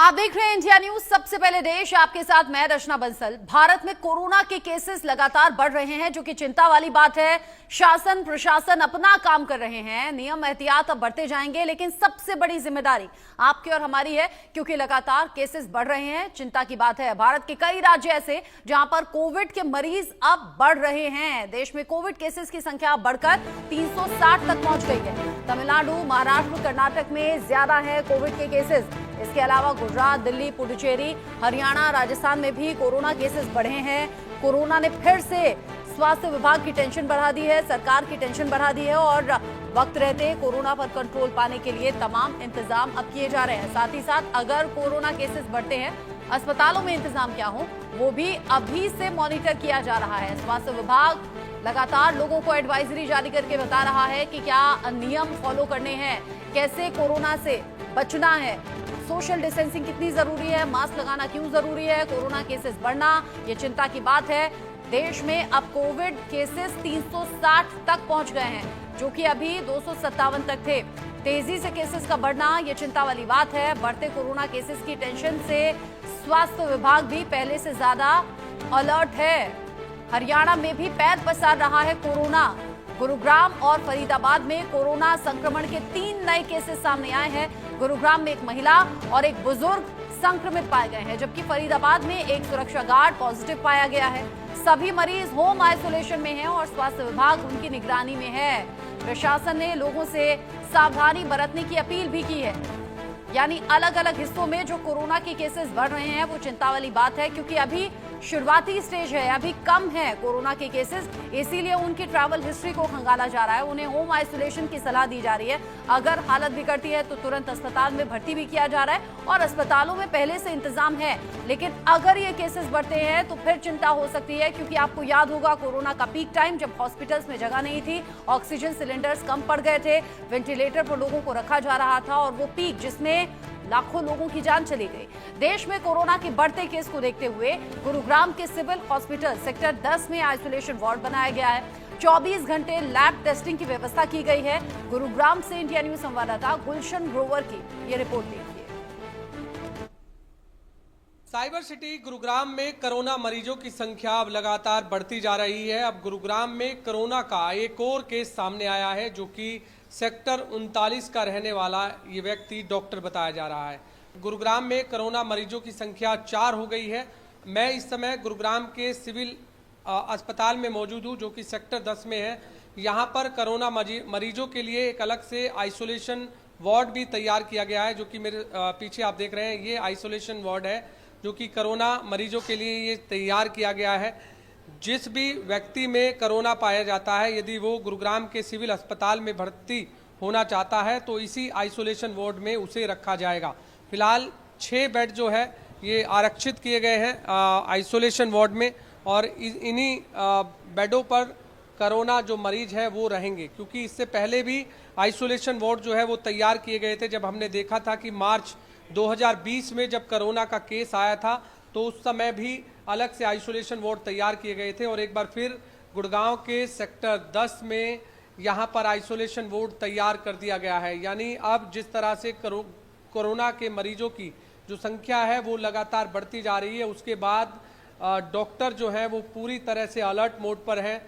आप देख रहे हैं इंडिया न्यूज। सबसे पहले देश, आपके साथ मैं रचना बंसल। भारत में कोरोना के केसेस लगातार बढ़ रहे हैं, जो कि चिंता वाली बात है। शासन प्रशासन अपना काम कर रहे हैं, नियम एहतियात अब बढ़ते जाएंगे, लेकिन सबसे बड़ी जिम्मेदारी आपकी और हमारी है, क्योंकि लगातार केसेस बढ़ रहे हैं। चिंता की बात है, भारत के कई राज्य ऐसे जहां पर कोविड के मरीज अब बढ़ रहे हैं। देश में कोविड केसेस की संख्या बढ़कर 360 तक पहुंच गई है। तमिलनाडु, महाराष्ट्र, कर्नाटक में ज्यादा है कोविड के केसेस। इसके अलावा गुजरात, दिल्ली, पुडुचेरी, हरियाणा, राजस्थान में भी कोरोना केसेस बढ़े हैं। कोरोना ने फिर से स्वास्थ्य विभाग की टेंशन बढ़ा दी है, सरकार की टेंशन बढ़ा दी है, और वक्त रहते कोरोना पर कंट्रोल पाने के लिए तमाम इंतजाम अब किए जा रहे हैं। साथ ही साथ अगर कोरोना केसेस बढ़ते हैं, अस्पतालों में इंतजाम क्या हो, वो भी अभी से मॉनिटर किया जा रहा है। स्वास्थ्य विभाग लगातार लोगों को एडवाइजरी जारी करके बता रहा है कि क्या नियम फॉलो करने हैं, कैसे कोरोना से बचना है, सोशल डिस्टेंसिंग कितनी जरूरी है, मास्क लगाना क्यों जरूरी है, कोरोना केसेस बढ़ना ये चिंता की बात है। देश में अब कोविड केसेस 360 तक पहुंच गए हैं, जो कि अभी 257 तक थे। तेजी से केसेस का बढ़ना ये चिंता वाली बात है। बढ़ते कोरोना केसेस की टेंशन से स्वास्थ्य विभाग भी पहले से ज्यादा अलर्ट है। हरियाणा में भी पैर पसार रहा है कोरोना। गुरुग्राम और फरीदाबाद में कोरोना संक्रमण के 3 नए केसेस सामने आए हैं। गुरुग्राम में एक महिला और एक बुजुर्ग संक्रमित पाए गए हैं, जबकि फरीदाबाद में एक सुरक्षा गार्ड पॉजिटिव पाया गया है। सभी मरीज होम आइसोलेशन में हैं और स्वास्थ्य विभाग उनकी निगरानी में है। प्रशासन ने लोगों से सावधानी बरतने की अपील भी की है। यानी अलग अलग हिस्सों में जो कोरोना के केसेस बढ़ रहे हैं वो चिंता वाली बात है, क्योंकि अभी शुरुआती स्टेज है, अभी कम है कोरोना के केसेस, इसीलिए उनकी ट्रैवल हिस्ट्री को खंगाला जा रहा है। उन्हें होम आइसोलेशन की सलाह दी जा रही है। अगर हालत बिगड़ती है तो तुरंत अस्पताल में भर्ती भी किया जा रहा है, और अस्पतालों में पहले से इंतजाम है। लेकिन अगर ये केसेस बढ़ते हैं तो फिर चिंता हो सकती है, क्योंकि आपको याद होगा कोरोना का पीक टाइम जब हॉस्पिटल्स में जगह नहीं थी, ऑक्सीजन सिलेंडर्स कम पड़ गए थे, वेंटिलेटर पर लोगों को रखा जा रहा था, और वो पीक जिसमें लाखों लोगों की जान चली गई। देश में कोरोना के बढ़ते केस को देखते हुए गुरुग्राम के सिविल हॉस्पिटल सेक्टर 10 में आइसोलेशन वार्ड बनाया गया है। 24 घंटे लैब टेस्टिंग की व्यवस्था की गई है। गुरुग्राम से इंडिया न्यूज संवाददाता गुलशन ग्रोवर की ये रिपोर्ट देखिए। साइबर सिटी गुरुग्राम में कोरोना मरीजों की संख्या अब लगातार बढ़ती जा रही है। अब गुरुग्राम में कोरोना का एक और केस सामने आया है, जो कि सेक्टर 39 का रहने वाला ये व्यक्ति डॉक्टर बताया जा रहा है। गुरुग्राम में कोरोना मरीजों की संख्या 4 हो गई है। मैं इस समय गुरुग्राम के सिविल अस्पताल में मौजूद हूँ, जो कि सेक्टर 10 में है। यहाँ पर कोरोना मरीजों के लिए एक अलग से आइसोलेशन वार्ड भी तैयार किया गया है, जो कि मेरे पीछे आप देख रहे हैं, ये आइसोलेशन वार्ड है जो कि कोरोना मरीजों के लिए ये तैयार किया गया है। जिस भी व्यक्ति में कोरोना पाया जाता है, यदि वो गुरुग्राम के सिविल अस्पताल में भर्ती होना चाहता है तो इसी आइसोलेशन वार्ड में उसे रखा जाएगा। फिलहाल 6 बेड जो है ये आरक्षित किए गए हैं आइसोलेशन वार्ड में, और इन्हीं बेडों पर कोरोना जो मरीज है वो रहेंगे, क्योंकि इससे पहले भी आइसोलेशन वार्ड जो है वो तैयार किए गए थे। जब हमने देखा था कि मार्च 2020 में जब कोरोना का केस आया था, तो उस समय भी अलग से आइसोलेशन वार्ड तैयार किए गए थे, और एक बार फिर गुड़गांव के सेक्टर 10 में यहाँ पर आइसोलेशन वार्ड तैयार कर दिया गया है। यानी अब जिस तरह से कोरोना के मरीजों की जो संख्या है वो लगातार बढ़ती जा रही है, उसके बाद डॉक्टर जो है वो पूरी तरह से अलर्ट मोड पर हैं।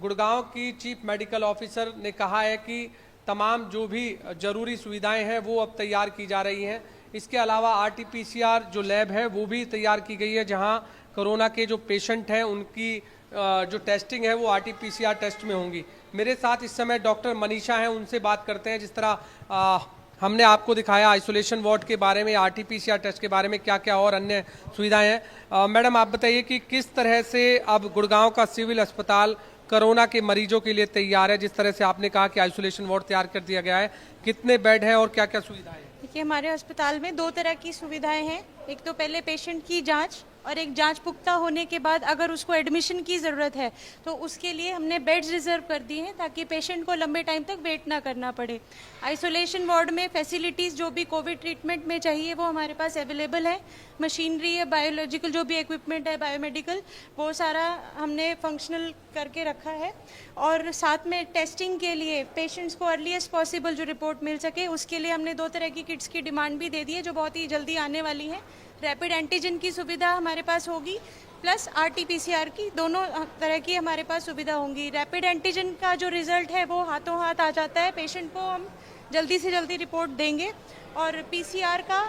गुड़गांव की चीफ मेडिकल ऑफिसर ने कहा है कि तमाम जो भी जरूरी सुविधाएं हैं वो अब तैयार की जा रही हैं। इसके अलावा RT-PCR जो लैब है वो भी तैयार की गई है, जहां कोरोना के जो पेशेंट हैं उनकी जो टेस्टिंग है वो RT-PCR टेस्ट में होंगी। मेरे साथ इस समय डॉक्टर मनीषा हैं, उनसे बात करते हैं। जिस तरह हमने आपको दिखाया आइसोलेशन वार्ड के बारे में, RT-PCR टेस्ट के बारे में, क्या क्या और अन्य सुविधाएं हैं। मैडम, आप बताइए कि किस तरह से अब गुड़गांव का सिविल अस्पताल कोरोना के मरीजों के लिए तैयार है। जिस तरह से आपने कहा कि आइसोलेशन वार्ड तैयार कर दिया गया है, कितने बेड हैं और क्या क्या सुविधाएं हैं? देखिए, हमारे अस्पताल में 2 तरह की सुविधाएं हैं। एक तो पहले पेशेंट की जांच, और एक जांच पुख्ता होने के बाद अगर उसको एडमिशन की ज़रूरत है तो उसके लिए हमने बेड्स रिजर्व कर दिए हैं ताकि पेशेंट को लंबे टाइम तक वेट ना करना पड़े। आइसोलेशन वार्ड में फैसिलिटीज़ जो भी कोविड ट्रीटमेंट में चाहिए वो हमारे पास अवेलेबल है। मशीनरी है, बायोलॉजिकल जो भी इक्विपमेंट है, बायोमेडिकल, वो सारा हमने फंक्शनल करके रखा है। और साथ में टेस्टिंग के लिए पेशेंट्स को अर्लीस्ट पॉसिबल जो रिपोर्ट मिल सके उसके लिए हमने 2 तरह की किट्स की डिमांड भी दे दी है जो बहुत ही जल्दी आने वाली है। रैपिड एंटीजन की सुविधा हमारे पास होगी प्लस RT-PCR की, दोनों तरह की हमारे पास सुविधा होंगी। रैपिड एंटीजन का जो रिजल्ट है वो हाथों हाथ आ जाता है, पेशेंट को हम जल्दी से जल्दी रिपोर्ट देंगे। और PCR का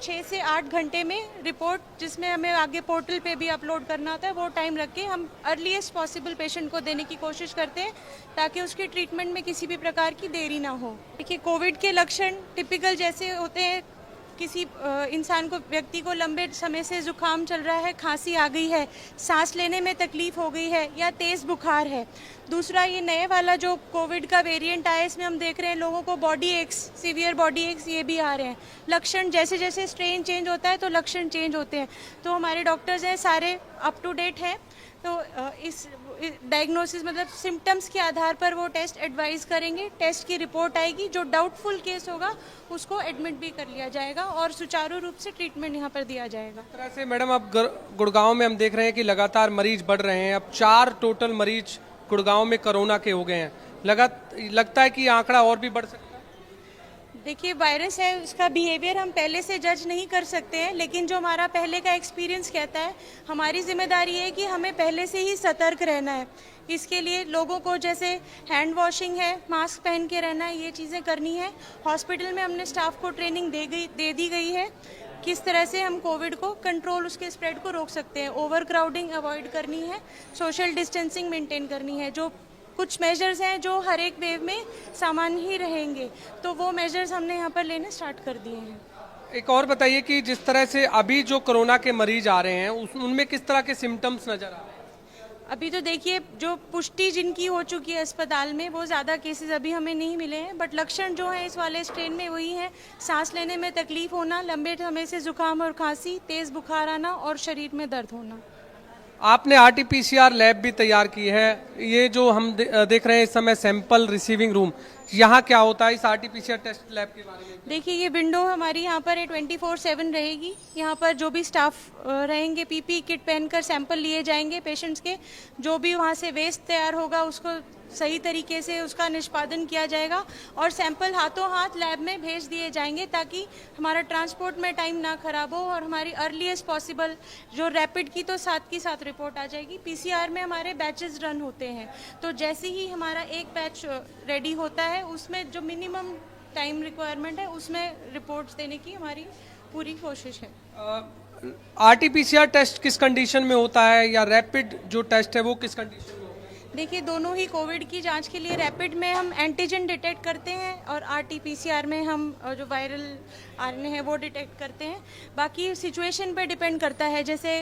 6 से 8 घंटे में रिपोर्ट, जिसमें हमें आगे पोर्टल पे भी अपलोड करना होता है, वो टाइम रख के हम अर्लीस्ट पॉसिबल पेशेंट को देने की कोशिश करते हैं ताकि उसके ट्रीटमेंट में किसी भी प्रकार की देरी ना हो। देखिए, कोविड के लक्षण टिपिकल जैसे होते हैं, किसी इंसान को, व्यक्ति को लंबे समय से जुकाम चल रहा है, खांसी आ गई है, सांस लेने में तकलीफ हो गई है या तेज़ बुखार है। दूसरा, ये नए वाला जो कोविड का वेरिएंट आया, इसमें हम देख रहे हैं लोगों को body aches, severe body aches, ये भी आ रहे हैं। लक्षण जैसे जैसे स्ट्रेन चेंज होता है तो लक्षण चेंज होते हैं। तो हमारे डॉक्टर्स हैं सारे अप टू डेट हैं, तो इस डायग्नोसिस मतलब सिम्टम्स के आधार पर वो टेस्ट एडवाइस करेंगे। टेस्ट की रिपोर्ट आएगी, जो डाउटफुल केस होगा उसको एडमिट भी कर लिया जाएगा और सुचारू रूप से ट्रीटमेंट यहाँ पर दिया जाएगा। इस तरह से मैडम, अब गुड़गांव में हम देख रहे हैं कि लगातार मरीज बढ़ रहे हैं। अब 4 टोटल मरीज गुड़गांव में कोरोना के हो गए हैं। लगता है कि ये आंकड़ा और भी बढ़ सकता है। देखिए, वायरस है, उसका बिहेवियर हम पहले से जज नहीं कर सकते हैं, लेकिन जो हमारा पहले का एक्सपीरियंस कहता है, हमारी जिम्मेदारी है कि हमें पहले से ही सतर्क रहना है। इसके लिए लोगों को जैसे हैंड वॉशिंग है, मास्क पहन के रहना है, ये चीज़ें करनी है। हॉस्पिटल में हमने स्टाफ को ट्रेनिंग दे दी गई है किस तरह से हम कोविड को कंट्रोल, उसके स्प्रेड को रोक सकते हैं। ओवर क्राउडिंग अवॉइड करनी है, सोशल डिस्टेंसिंग मेंटेन करनी है। जो कुछ मेजर्स हैं जो हर एक वेव में सामान्य ही रहेंगे, तो वो मेजर्स हमने यहाँ पर लेने स्टार्ट कर दिए हैं। एक और बताइए कि जिस तरह से अभी जो कोरोना के मरीज आ रहे हैं उनमें किस तरह के सिम्टम्स नजर आ रहे हैं? अभी तो देखिए, जो पुष्टि जिनकी हो चुकी है अस्पताल में, वो ज़्यादा केसेस अभी हमें नहीं मिले हैं, बट लक्षण जो है इस वाले स्ट्रेन में वही है। सांस लेने में तकलीफ होना, लंबे समय से जुकाम और खांसी, तेज़ बुखार आना और शरीर में दर्द होना। आपने RT-PCR लैब भी तैयार की है। ये जो हम देख रहे हैं इस समय सैंपल रिसीविंग रूम, यहाँ क्या होता है इस RT-PCR टेस्ट लैब के बारे में? देखिए, ये विंडो हमारी यहाँ पर 24/7 रहेगी। यहाँ पर जो भी स्टाफ रहेंगे, PPE किट पहनकर सैंपल लिए जाएंगे पेशेंट्स के। जो भी वहाँ से वेस्ट तैयार होगा उसको सही तरीके से उसका निष्पादन किया जाएगा और सैंपल हाथों हाथ लैब में भेज दिए जाएंगे ताकि हमारा ट्रांसपोर्ट में टाइम ना खराब हो और हमारी अर्लीस्ट पॉसिबल जो रैपिड की तो साथ की साथ रिपोर्ट आ जाएगी। PCR में हमारे बैचेस रन होते हैं, तो जैसे ही हमारा एक बैच रेडी होता है उसमें जो मिनिमम टाइम रिक्वायरमेंट है उसमें रिपोर्ट्स देने की हमारी पूरी कोशिश है। RT-PCR टेस्ट किस कंडीशन में होता है या रैपिड जो टेस्ट है वो किस कंडीशन में? देखिए, दोनों ही कोविड की जांच के लिए रैपिड में हम एंटीजन डिटेक्ट करते हैं और RT-PCR में हम जो वायरल RNA है वो डिटेक्ट करते हैं। बाकी सिचुएशन पे डिपेंड करता है, जैसे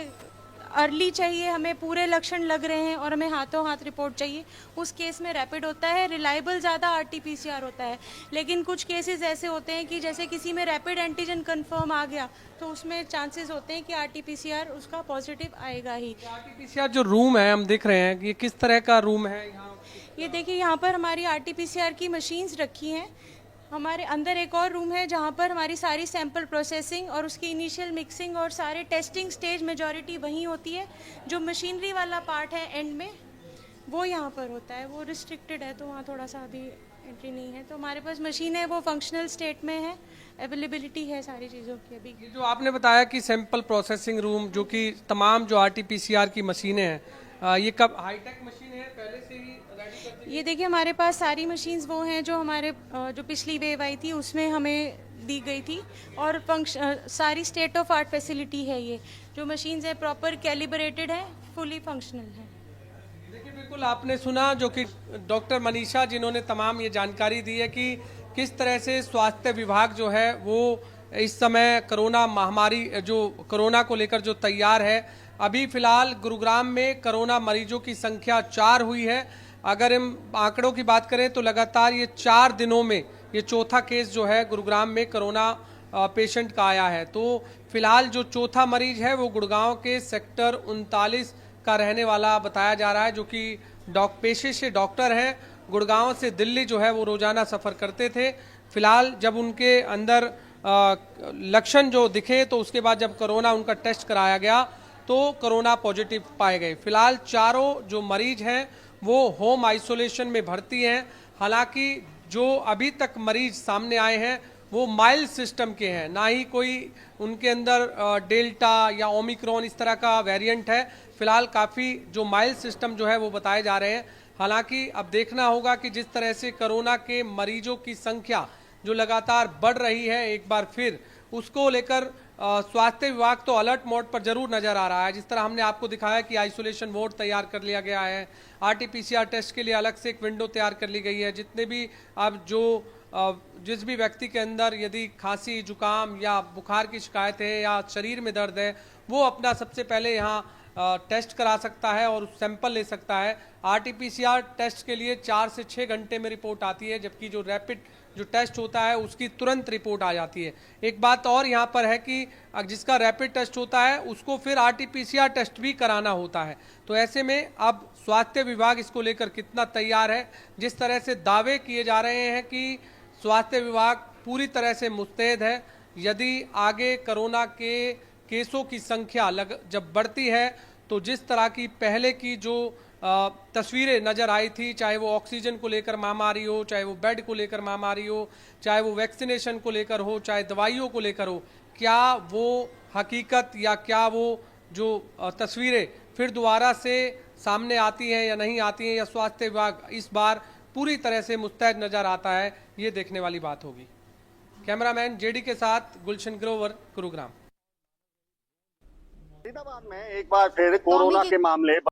अर्ली चाहिए, हमें पूरे लक्षण लग रहे हैं और हमें हाथों हाथ रिपोर्ट चाहिए, उस केस में रैपिड होता है। रिलायबल ज़्यादा RT-PCR होता है, लेकिन कुछ केसेस ऐसे होते हैं कि जैसे किसी में रैपिड एंटीजन कंफर्म आ गया तो उसमें चांसेस होते हैं कि RT-PCR उसका पॉजिटिव आएगा ही। RT-PCR जो रूम है हम देख रहे हैं, ये किस तरह का रूम है यहाँ? ये देखिए, यहाँ पर हमारी RT-PCR की मशीन्स रखी हैं। हमारे अंदर एक और रूम है जहाँ पर हमारी सारी सैंपल प्रोसेसिंग और उसकी इनिशियल मिक्सिंग और सारे टेस्टिंग स्टेज मेजॉरिटी वहीं होती है। जो मशीनरी वाला पार्ट है एंड में, वो यहाँ पर होता है, वो रिस्ट्रिक्टेड है, तो वहाँ थोड़ा सा अभी एंट्री नहीं है। तो हमारे पास मशीन है, वो फंक्शनल स्टेट में है, अवेलेबिलिटी है सारी चीज़ों की अभी। ये जो आपने बताया कि सैंपल प्रोसेसिंग रूम, जो कि तमाम जो RT-PCR की मशीनें हैं, ये कब हाईटेक मशीन है, पहले से ही रेडी करते हैं? ये देखिए, हमारे पास सारी मशीन्स वो हैं जो हमारे जो पिछली वेव आई थी उसमें हमें दी गई थी और सारी स्टेट ऑफ आर्ट फैसिलिटी है। ये जो मशीन्स है प्रॉपर कैलिब्रेटेड है, फुली फंक्शनल है। देखिए, बिल्कुल आपने सुना जो कि डॉक्टर मनीषा जिन्होंने तमाम ये जानकारी दी है कि किस तरह से स्वास्थ्य विभाग जो है वो इस समय कोरोना महामारी, जो कोरोना को लेकर जो तैयार है। अभी फिलहाल गुरुग्राम में कोरोना मरीजों की संख्या 4 हुई है। अगर हम आंकड़ों की बात करें तो लगातार ये 4 दिनों में ये चौथा केस जो है गुरुग्राम में कोरोना पेशेंट का आया है। तो फिलहाल जो चौथा मरीज है वो गुड़गांव के सेक्टर 39 का रहने वाला बताया जा रहा है, जो कि पेशे से डॉक्टर हैं। गुड़गांव से दिल्ली जो है वो रोजाना सफर करते थे। फिलहाल जब उनके अंदर लक्षण जो दिखे तो उसके बाद जब कोरोना उनका टेस्ट कराया गया तो कोरोना पॉजिटिव पाए गए। फिलहाल चारों जो मरीज हैं वो होम आइसोलेशन में भर्ती हैं। हालांकि जो अभी तक मरीज सामने आए हैं वो माइल्ड सिस्टम के हैं, ना ही कोई उनके अंदर डेल्टा या ओमिक्रॉन इस तरह का वेरिएंट है। फिलहाल काफ़ी जो माइल्ड सिस्टम जो है वो बताए जा रहे हैं। हालांकि अब देखना होगा कि जिस तरह से कोरोना के मरीजों की संख्या जो लगातार बढ़ रही है एक बार फिर, उसको लेकर स्वास्थ्य विभाग तो अलर्ट मोड पर जरूर नजर आ रहा है। जिस तरह हमने आपको दिखाया कि आइसोलेशन वार्ड तैयार कर लिया गया है, आरटीपीसीआर टेस्ट के लिए अलग से एक विंडो तैयार कर ली गई है। जितने भी अब जिस भी व्यक्ति के अंदर यदि खांसी, जुकाम या बुखार की शिकायत है या शरीर में दर्द है, वो अपना सबसे पहले यहाँ टेस्ट करा सकता है और सैंपल ले सकता है। आरटीपीसीआर टेस्ट के लिए 4 से 6 घंटे में रिपोर्ट आती है, जबकि जो रैपिड जो टेस्ट होता है उसकी तुरंत रिपोर्ट आ जाती है। एक बात और यहाँ पर है कि जिसका रैपिड टेस्ट होता है उसको फिर आरटीपीसीआर टेस्ट भी कराना होता है। तो ऐसे में अब स्वास्थ्य विभाग इसको लेकर कितना तैयार है, जिस तरह से दावे किए जा रहे हैं कि स्वास्थ्य विभाग पूरी तरह से मुस्तैद है। यदि आगे कोरोना के केसों की संख्या जब बढ़ती है तो जिस तरह की पहले की जो तस्वीरें नजर आई थी, चाहे वो ऑक्सीजन को लेकर महामारी हो, चाहे वो बेड को लेकर महामारी हो, चाहे वो वैक्सीनेशन को लेकर हो, चाहे दवाइयों को लेकर हो, क्या वो हकीकत या क्या वो जो तस्वीरें फिर दोबारा से सामने आती हैं या नहीं आती हैं, या स्वास्थ्य विभाग इस बार पूरी तरह से मुस्तैद नजर आता है, ये देखने वाली बात होगी। कैमरामैन जेडी के साथ गुलशन ग्रोवर, गुरुग्राम। फरीदाबाद में एक बार फिर कोरोना के मामले